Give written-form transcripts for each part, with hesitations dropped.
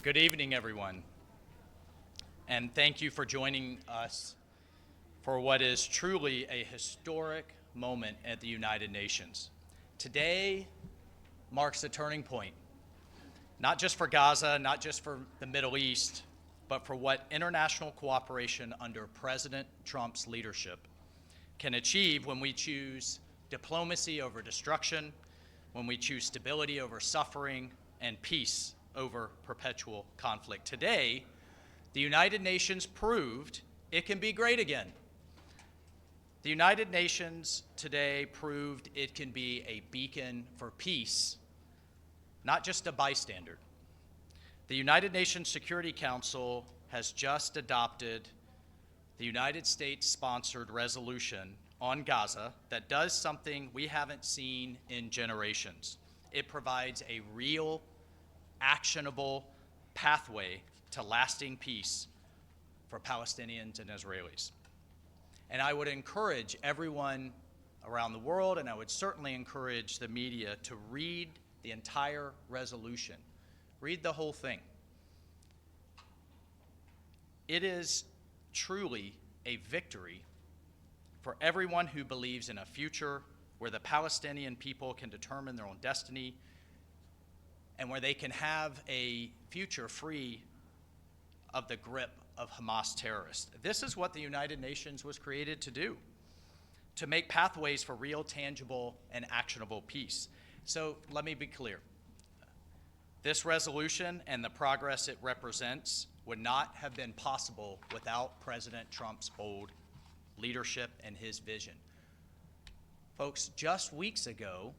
Good evening, everyone, and thank you for joining us for what is truly a historic moment at the United Nations. Today marks a turning point, not just for Gaza, not just for the Middle East, but for what international cooperation under President Trump's leadership can achieve when we choose diplomacy over destruction, when we choose stability over suffering, and peace over perpetual conflict. Today, the United Nations proved it can be great again. The United Nations today proved it can be a beacon for peace, not just a bystander. The United Nations Security Council has just adopted the United States-sponsored resolution on Gaza that does something we haven't seen in generations. It provides a real, actionable pathway to lasting peace for Palestinians and Israelis. And I would encourage everyone around the world, and I would certainly encourage the media to read the entire resolution. Read the whole thing. It is truly a victory for everyone who believes in a future where the Palestinian people can determine their own destiny and where they can have a future free of the grip of Hamas terrorists. This is what the United Nations was created to do, to make pathways for real, tangible, and actionable peace. So let me be clear. This resolution and the progress it represents would not have been possible without President Trump's bold leadership and his vision. Folks, just weeks ago,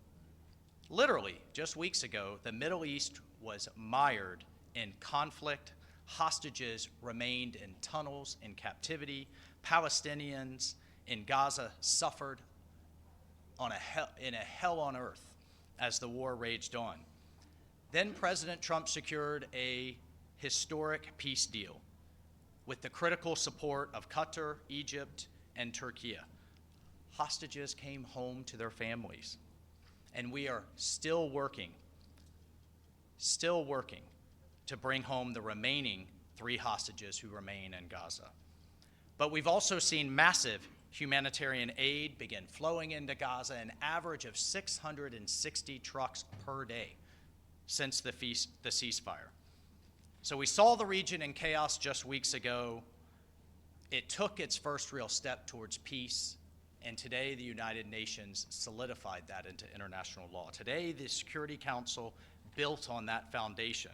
literally just weeks ago, the Middle East was mired in conflict. Hostages remained in tunnels in captivity. Palestinians in Gaza suffered in a hell on earth as the war raged on. Then President Trump secured a historic peace deal with the critical support of Qatar, Egypt, and Turkey. Hostages came home to their families. And we are still working to bring home the remaining 3 hostages who remain in Gaza. But we've also seen massive humanitarian aid begin flowing into Gaza, an average of 660 trucks per day since the ceasefire. So we saw the region in chaos just weeks ago. It took its first real step towards peace. And today, the United Nations solidified that into international law. Today, the Security Council built on that foundation.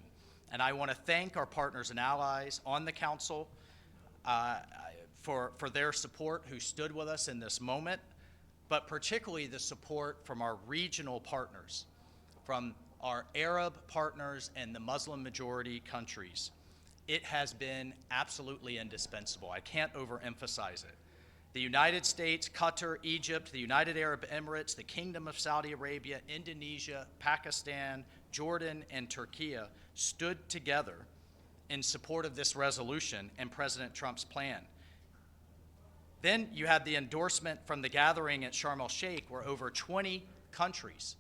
And I want to thank our partners and allies on the Council for their support, who stood with us in this moment, but particularly the support from our regional partners, from our Arab partners and the Muslim-majority countries. It has been absolutely indispensable. I can't overemphasize it. The United States, Qatar, Egypt, the United Arab Emirates, the Kingdom of Saudi Arabia, Indonesia, Pakistan, Jordan, and Turkey stood together in support of this resolution and President Trump's plan. Then you had the endorsement from the gathering at Sharm el-Sheikh, where over 20 countries,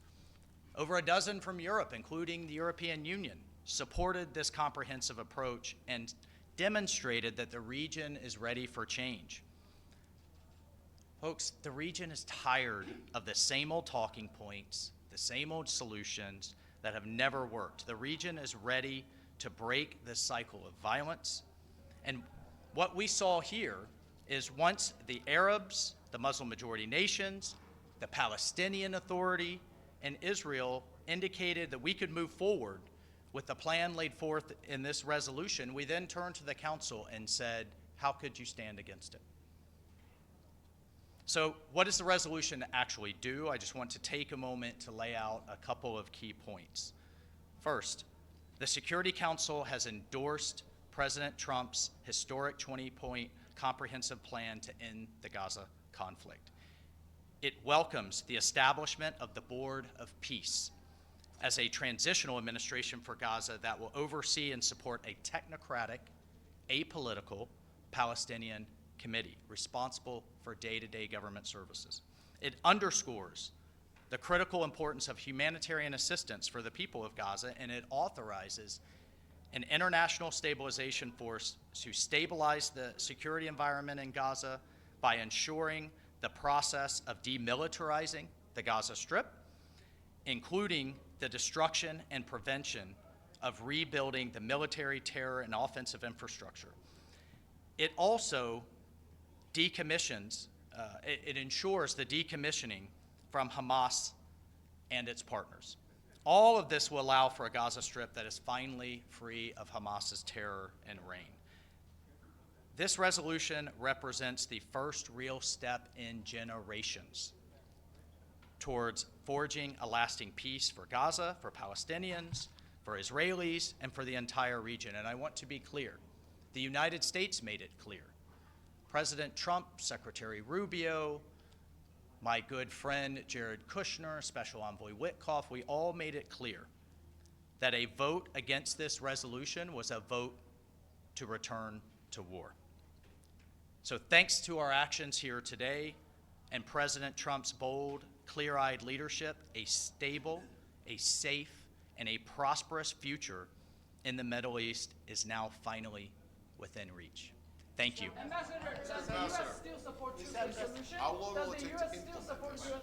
over a dozen from Europe, including the European Union, supported this comprehensive approach and demonstrated that the region is ready for change. Folks, the region is tired of the same old talking points, the same old solutions that have never worked. The region is ready to break this cycle of violence. And what we saw here is once the Arabs, the Muslim-majority nations, the Palestinian Authority, and Israel indicated that we could move forward with the plan laid forth in this resolution, we then turned to the Council and said, how could you stand against it? So what does the resolution actually do? I just want to take a moment to lay out a couple of key points. First, the Security Council has endorsed President Trump's historic 20-point comprehensive plan to end the Gaza conflict. It welcomes the establishment of the Board of Peace as a transitional administration for Gaza that will oversee and support a technocratic, apolitical Palestinian committee responsible for day-to-day government services. It underscores the critical importance of humanitarian assistance for the people of Gaza, and it authorizes an international stabilization force to stabilize the security environment in Gaza by ensuring the process of demilitarizing the Gaza Strip, including the destruction and prevention of rebuilding the military, terror, and offensive infrastructure. It also decommissions, it ensures the decommissioning from Hamas and its partners. All of this will allow for a Gaza Strip that is finally free of Hamas's terror and reign. This resolution represents the first real step in generations towards forging a lasting peace for Gaza, for Palestinians, for Israelis, and for the entire region. And I want to be clear. The United States made it clear. President Trump, Secretary Rubio, my good friend Jared Kushner, Special Envoy Witkoff, we all made it clear that a vote against this resolution was a vote to return to war. So thanks to our actions here today and President Trump's bold, clear-eyed leadership, a stable, a safe, and a prosperous future in the Middle East is now finally within reach. Thank you. Ambassador, does the U.S. still support your resolution? How long will it Does the take U.S. to still implement support this? your